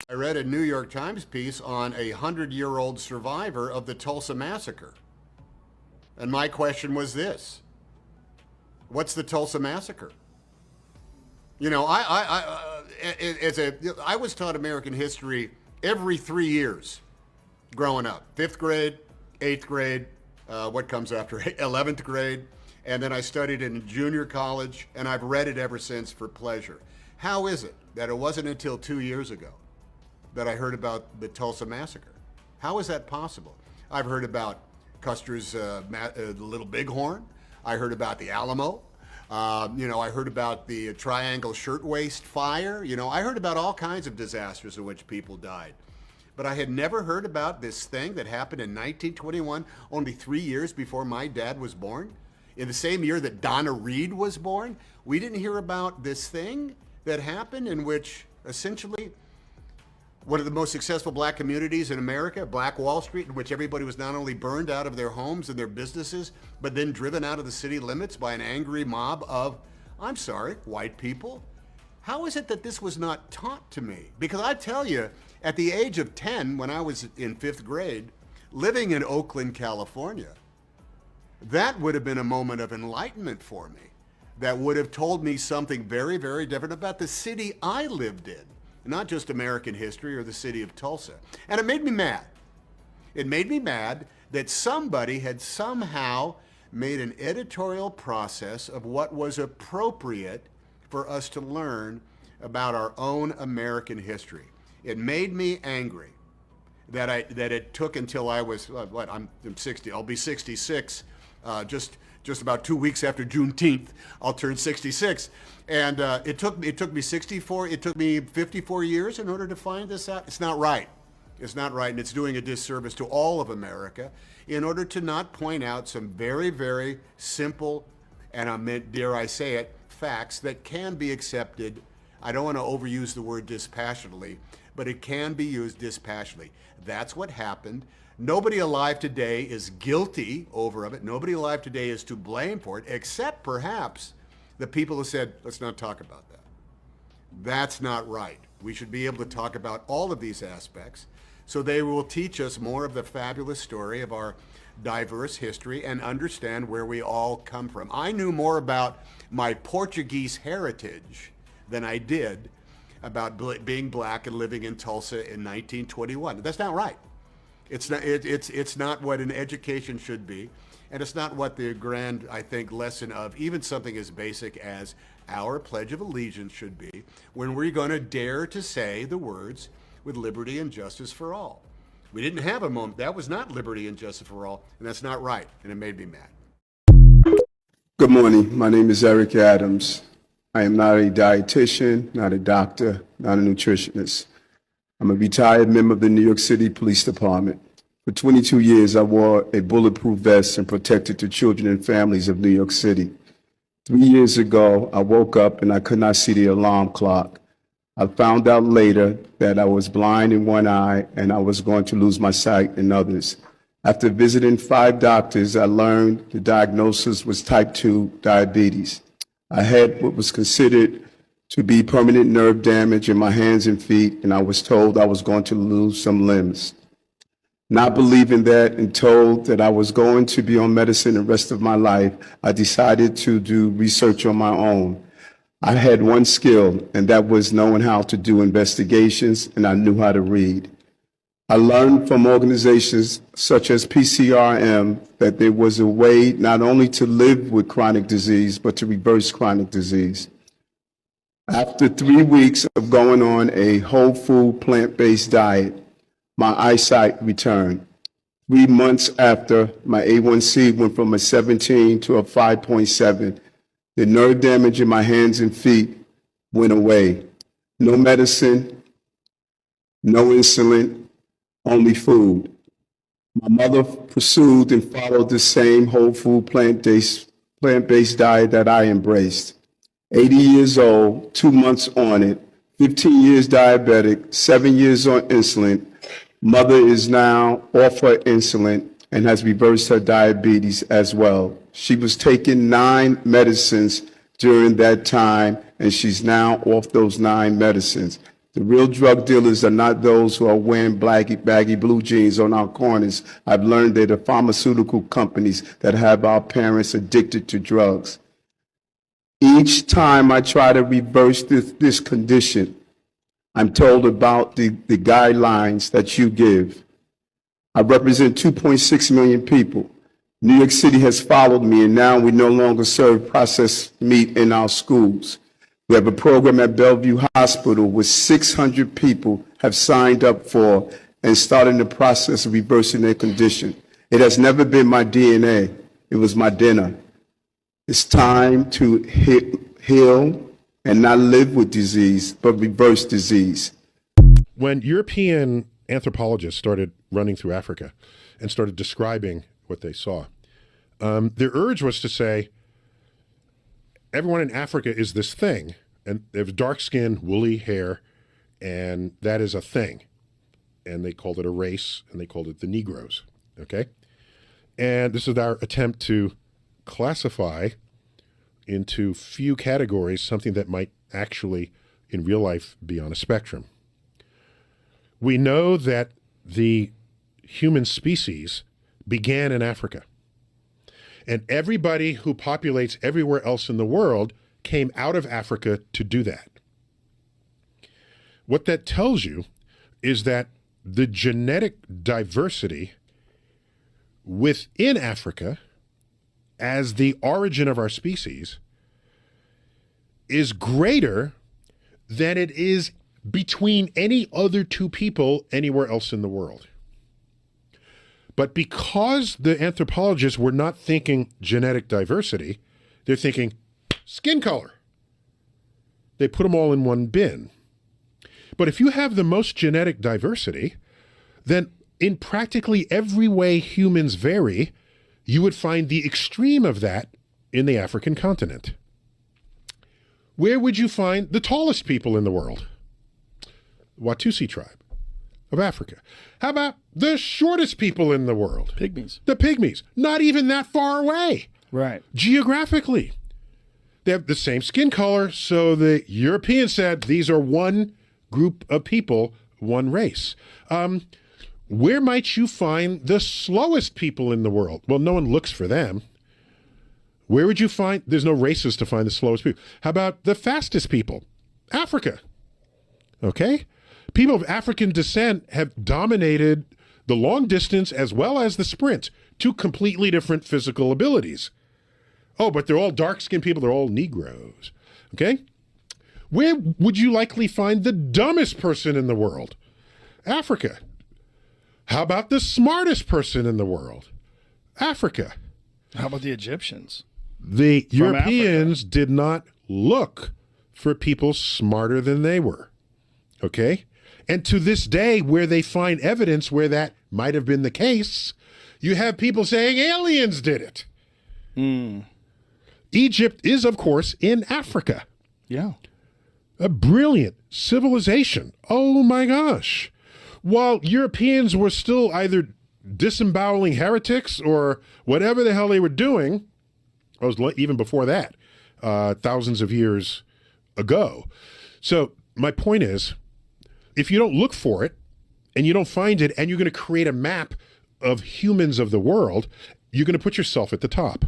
I read a New York Times piece on a 100-year-old survivor of the Tulsa Massacre. And my question was this: what's the Tulsa Massacre? You know, I was taught American history every 3 years growing up. 5th grade, 8th grade, what comes after 11th grade, and then I studied it in junior college, and I've read it ever since for pleasure. How is it that it wasn't until 2 years ago that I heard about the Tulsa Massacre? How is that possible? I've heard about Custer's Little Bighorn. I heard about the Alamo. I heard about the Triangle Shirtwaist Fire. I heard about all kinds of disasters in which people died. But I had never heard about this thing that happened in 1921, only 3 years before my dad was born. In the same year that Donna Reed was born, we didn't hear about this thing that happened in which essentially one of the most successful black communities in America, Black Wall Street, in which everybody was not only burned out of their homes and their businesses, but then driven out of the city limits by an angry mob of, I'm sorry, white people. How is it that this was not taught to me? Because I tell you, at the age of 10, when I was in 5th grade, living in Oakland, California, that would have been a moment of enlightenment for me. That would have told me something very, very different about the city I lived in. Not just American history or the city of Tulsa. And it made me mad. It made me mad that somebody had somehow made an editorial process of what was appropriate for us to learn about our own American history. It made me angry that it took until I was, I'm 60, I'll be 66, just about 2 weeks after Juneteenth, I'll turn 66. And it took me 54 years in order to find this out. It's not right. It's not right, and it's doing a disservice to all of America in order to not point out some very, very simple, and dare I say it, facts that can be accepted. I don't want to overuse the word dispassionately, but it can be used dispassionately. That's what happened. Nobody alive today is guilty over it. Nobody alive today is to blame for it, except perhaps the people who said, let's not talk about that. That's not right. We should be able to talk about all of these aspects, so they will teach us more of the fabulous story of our diverse history and understand where we all come from. I knew more about my Portuguese heritage than I did about being black and living in Tulsa in 1921. That's not right. It's not what an education should be. And it's not what the grand, I think, lesson of even something as basic as our Pledge of Allegiance should be when we're going to dare to say the words, with liberty and justice for all. We didn't have a moment. That was not liberty and justice for all, and that's not right, and it made me mad. Good morning. My name is Eric Adams. I am not a dietitian, not a doctor, not a nutritionist. I'm a retired member of the New York City Police Department. For 22 years, I wore a bulletproof vest and protected the children and families of New York City. 3 years ago, I woke up and I could not see the alarm clock. I found out later that I was blind in one eye and I was going to lose my sight in others. After visiting 5 doctors, I learned the diagnosis was type 2 diabetes. I had what was considered to be permanent nerve damage in my hands and feet, and I was told I was going to lose some limbs. Not believing that and told that I was going to be on medicine the rest of my life, I decided to do research on my own. I had one skill, and that was knowing how to do investigations, and I knew how to read. I learned from organizations such as PCRM that there was a way not only to live with chronic disease, but to reverse chronic disease. After 3 weeks of going on a whole food, plant-based diet, my eyesight returned. 3 months after, my A1C went from a 17 to a 5.7. The nerve damage in my hands and feet went away. No medicine, no insulin, only food. My mother pursued and followed the same whole food, plant-based diet that I embraced. 80 years old, 2 months on it, 15 years diabetic, 7 years on insulin. Mother is now off her insulin and has reversed her diabetes as well. She was taking 9 medicines during that time, and she's now off those 9 medicines. The real drug dealers are not those who are wearing baggy blue jeans on our corners. I've learned they're the pharmaceutical companies that have our parents addicted to drugs. Each time I try to reverse this condition, I'm told about the guidelines that you give. I represent 2.6 million people. New York City has followed me, and now we no longer serve processed meat in our schools. We have a program at Bellevue Hospital where 600 people have signed up for and started the process of reversing their condition. It has never been my DNA. It was my dinner. It's time to heal and not live with disease, but reverse disease. When European anthropologists started running through Africa and started describing what they saw, their urge was to say, everyone in Africa is this thing, and they have dark skin, woolly hair, and that is a thing. And they called it a race, and they called it the Negroes, okay? And this is our attempt to classify into few categories something that might actually, in real life, be on a spectrum. We know that the human species began in Africa. And everybody who populates everywhere else in the world came out of Africa to do that. What that tells you is that the genetic diversity within Africa as the origin of our species is greater than it is between any other two people anywhere else in the world. But because the anthropologists were not thinking genetic diversity, they're thinking skin color. They put them all in one bin. But if you have the most genetic diversity, then in practically every way humans vary, you would find the extreme of that in the African continent. Where would you find the tallest people in the world? Watusi tribe of Africa. How about the shortest people in the world? Pygmies. The Pygmies. Not even that far away. Right. Geographically. They have the same skin color, so the Europeans said these are one group of people, one race. Where might you find the slowest people in the world? Well, no one looks for them. Where would you find, there's no races to find the slowest people. How about the fastest people? Africa. Okay? People of African descent have dominated the long distance as well as the sprint, two completely different physical abilities. Oh, but they're all dark-skinned people. They're all Negroes. Okay? Where would you likely find the dumbest person in the world? Africa. How about the smartest person in the world? Africa. How about the Egyptians? The From Europeans Africa. did not look for people smarter than they were. Okay? And to this day, where they find evidence where that might have been the case, you have people saying aliens did it. Egypt is, of course, in Africa. Yeah. A brilliant civilization. Oh my gosh. While Europeans were still either disemboweling heretics or whatever the hell they were doing, I was even before that, thousands of years ago. So my point is, if you don't look for it and you don't find it and you're going to create a map of humans of the world, you're going to put yourself at the top.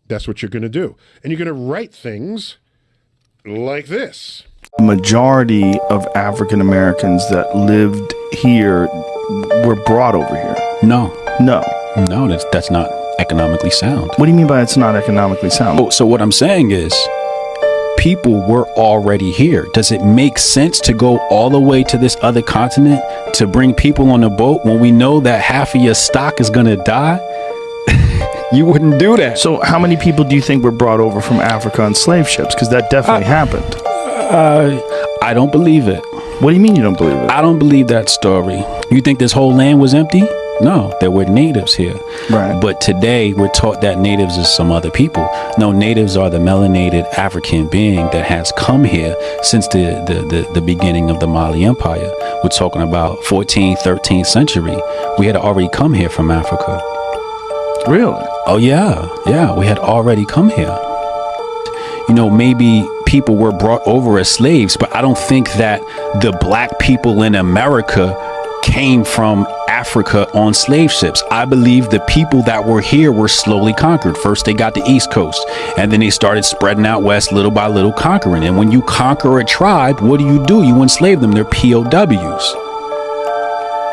That's what you're going to do. And you're going to write things like this. The majority of African Americans that lived here were brought over here. No, No. that's not economically sound. What do you mean by it's not economically sound? So what I'm saying is, people were already here. Does it make sense to go all the way to this other continent to bring people on a boat when we know that half of your stock is going to die? You wouldn't do that. So how many people do you think were brought over from Africa on slave ships? Because that definitely happened. I don't believe it. What do you mean you don't believe it? I don't believe that story. You think this whole land was empty? No, there were natives here. Right. But today we're taught that natives is some other people. No, natives are the melanated African being that has come here since the beginning of the Mali Empire. We're talking about 14th, 13th century. We had already come here from Africa. Really? Oh yeah, we had already come here. You know, maybe people were brought over as slaves, but I don't think that the black people in America came from Africa on slave ships. I believe the people that were here were slowly conquered. First, they got the East Coast, and then they started spreading out west little by little, conquering. And when you conquer a tribe, what do? You enslave them. They're POWs.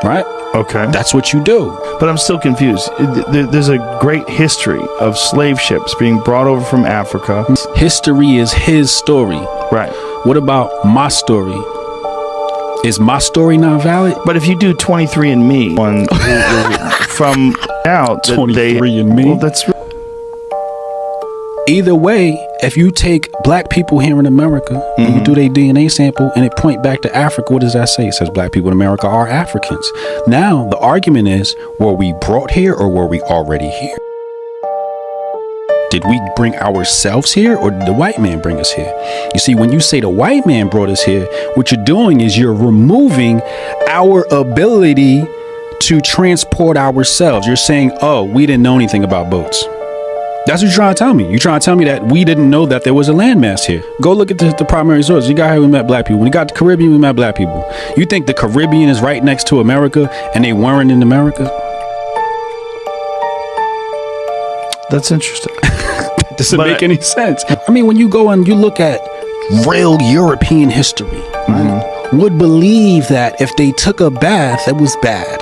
Right? Okay. That's what you do. But I'm still confused. There's a great history of slave ships being brought over from Africa. History is his story. Right. What about my story? Is my story not valid? But if you do 23andMe on from out, 23andMe? Well, that's either way, if you take black people here in America and you do their DNA sample and it point back to Africa, what does that say? It says black people in America are Africans. Now, the argument is, were we brought here or were we already here? Did we bring ourselves here or did the white man bring us here? You see, when you say the white man brought us here, what you're doing is you're removing our ability to transport ourselves. You're saying, oh, we didn't know anything about boats. That's what you're trying to tell me. You're trying to tell me that we didn't know that there was a landmass here. Go look at the primary sources. You got here, we met black people. When we got to the Caribbean, we met black people. You think the Caribbean is right next to America and they weren't in America? That's interesting. Doesn't make any sense. I mean, when you go and you look at real European history, right, would believe that if they took a bath, it was bad.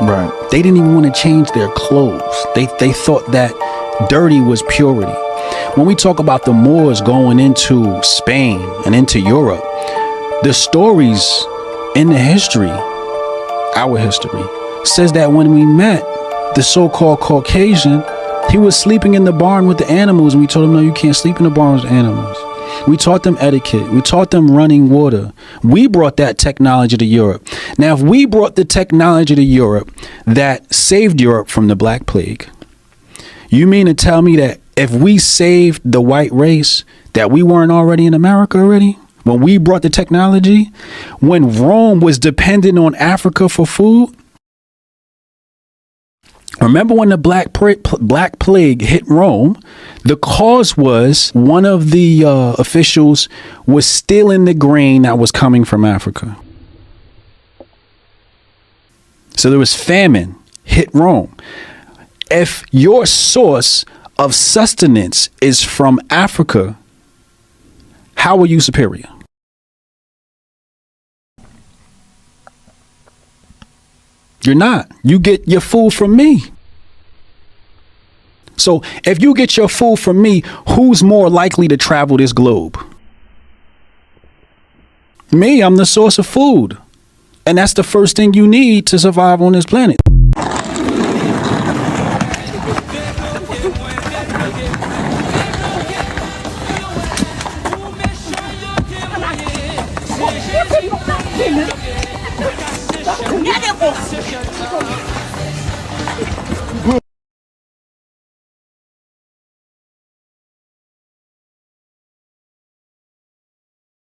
Right. They didn't even want to change their clothes. They thought that dirty was purity. When we talk about the Moors going into Spain and into Europe, the stories in the history, our history, says that when we met the so-called Caucasian, he was sleeping in the barn with the animals, and we told him, no, you can't sleep in the barn with animals. We taught them etiquette. We taught them running water. We brought that technology to Europe. Now, if we brought the technology to Europe that saved Europe from the Black Plague, you mean to tell me that if we saved the white race, that we weren't already in America already? When we brought the technology? When Rome was dependent on Africa for food? Remember when the Black Plague hit Rome? The cause was one of the officials was stealing the grain that was coming from Africa. So there was famine, hit Rome. If your source of sustenance is from Africa, how are you superior? You're not. You get your food from me. So if you get your food from me, who's more likely to travel this globe? Me, I'm the source of food. And that's the first thing you need to survive on this planet.